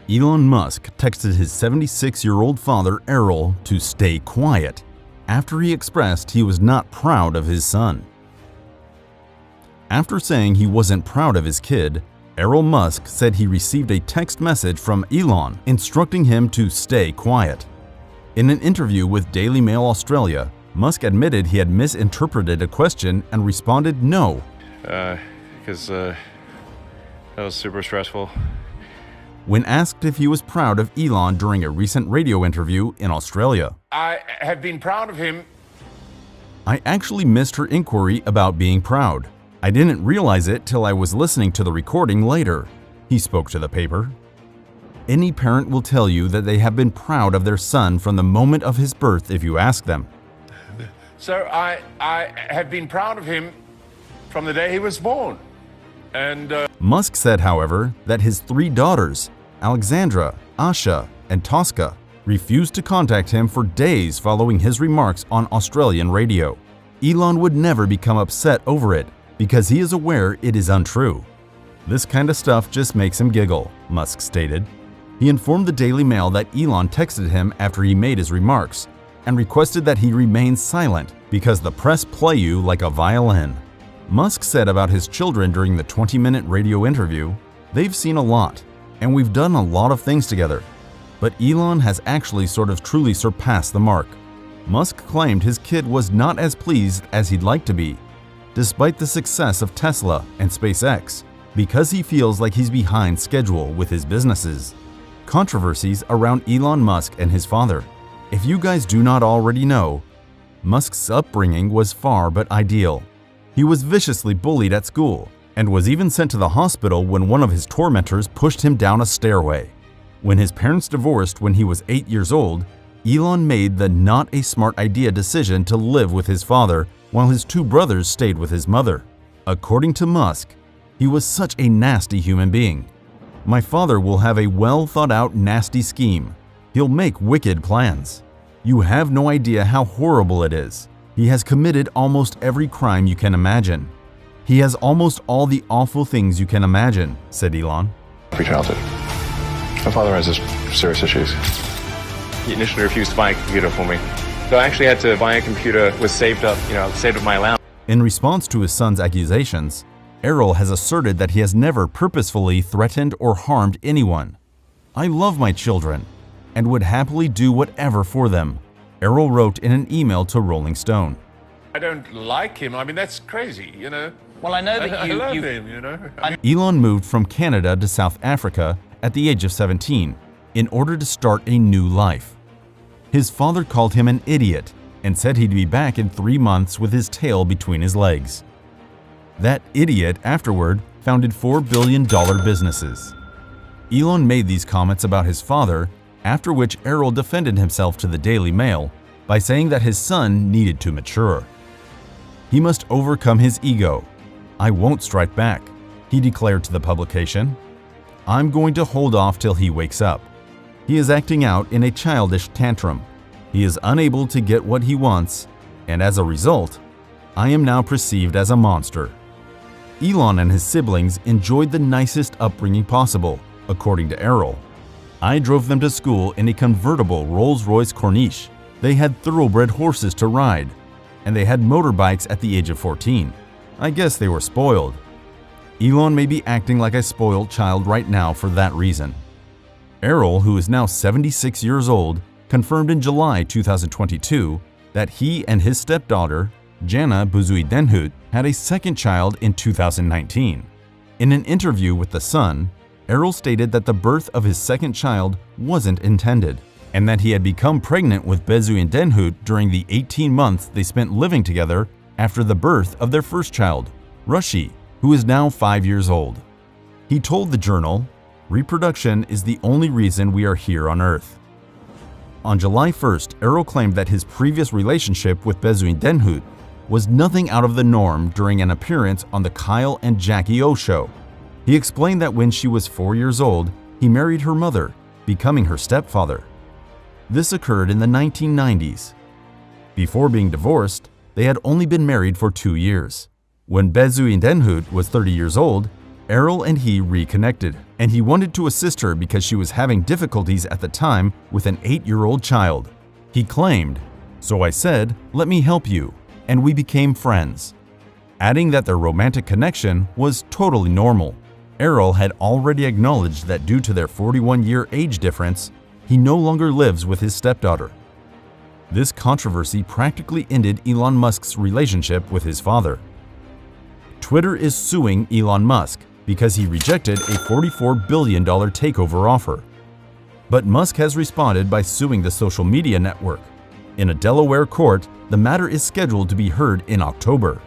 Elon Musk texted his 76-year-old father, Errol, to stay quiet after he expressed he was not proud of his son. After saying he wasn't proud of his kid, Errol Musk said he received a text message from Elon instructing him to stay quiet. In an interview with Daily Mail Australia, Musk admitted he had misinterpreted a question and responded no. Because that was super stressful. When asked if he was proud of Elon during a recent radio interview in Australia. I have been proud of him. I actually missed her inquiry about being proud. I didn't realize it till I was listening to the recording later, he spoke to the paper. Any parent will tell you that they have been proud of their son from the moment of his birth if you ask them. So I have been proud of him from the day he was born. And Musk said, however, that his 3 daughters, Alexandra, Asha, and Tosca, refused to contact him for days following his remarks on Australian radio. Elon would never become upset over it because he is aware it is untrue. This kind of stuff just makes him giggle, Musk stated. He informed the Daily Mail that Elon texted him after he made his remarks and requested that he remain silent because the press play you like a violin. Musk said about his children during the 20-minute radio interview, "They've seen a lot, and we've done a lot of things together. But Elon has actually sort of truly surpassed the mark." Musk claimed his kid was not as pleased as he'd like to be, despite the success of Tesla and SpaceX, because he feels like he's behind schedule with his businesses. Controversies around Elon Musk and his father. If you guys do not already know, Musk's upbringing was far but ideal. He was viciously bullied at school and was even sent to the hospital when one of his tormentors pushed him down a stairway. When his parents divorced when he was 8 years old, Elon made the not a smart idea decision to live with his father while his 2 brothers stayed with his mother. According to Musk, he was such a nasty human being. "My father will have a well thought out nasty scheme. He'll make wicked plans. You have no idea how horrible it is. He has committed almost every crime you can imagine. He has almost all the awful things you can imagine," said Elon. Every childhood. My father has serious issues. He initially refused to buy a computer for me. So I actually had to buy a computer with saved up my allowance. In response to his son's accusations, Errol has asserted that he has never purposefully threatened or harmed anyone. "I love my children and would happily do whatever for them," Errol wrote in an email to Rolling Stone. I don't like him. I mean, that's crazy, you know. Well, I know that I love him, you know. Elon moved from Canada to South Africa at the age of 17 in order to start a new life. His father called him an idiot and said he'd be back in 3 months with his tail between his legs. That idiot afterward founded $4 billion businesses. Elon made these comments about his father, after which Errol defended himself to the Daily Mail by saying that his son needed to mature. He must overcome his ego. "I won't strike back," he declared to the publication. "I'm going to hold off till he wakes up. He is acting out in a childish tantrum. He is unable to get what he wants, and as a result, I am now perceived as a monster." Elon and his siblings enjoyed the nicest upbringing possible, according to Errol. "I drove them to school in a convertible Rolls-Royce Corniche. They had thoroughbred horses to ride, and they had motorbikes at the age of 14. I guess they were spoiled." Elon may be acting like a spoiled child right now for that reason. Errol, who is now 76 years old, confirmed in July 2022 that he and his stepdaughter, Jana Buzuidenhut, had a second child in 2019. In an interview with The Sun, Errol stated that the birth of his second child wasn't intended, and that he had become pregnant with Buzuidenhut during the 18 months they spent living together after the birth of their first child, Rushi, who is now 5 years old. He told the journal, "Reproduction is the only reason we are here on Earth." On July 1st, Errol claimed that his previous relationship with Buzuidenhut was nothing out of the norm during an appearance on the Kyle and Jackie O show. He explained that when she was 4 years old, he married her mother, becoming her stepfather. This occurred in the 1990s. Before being divorced, they had only been married for 2 years. When Buzuidenhut was 30 years old, Errol and he reconnected, and he wanted to assist her because she was having difficulties at the time with an 8-year-old child. He claimed, "So I said, let me help you," and we became friends. Adding that their romantic connection was totally normal. Errol had already acknowledged that due to their 41-year age difference, he no longer lives with his stepdaughter. This controversy practically ended Elon Musk's relationship with his father. Twitter is suing Elon Musk because he rejected a $44 billion takeover offer. But Musk has responded by suing the social media network. In a Delaware court, the matter is scheduled to be heard in October.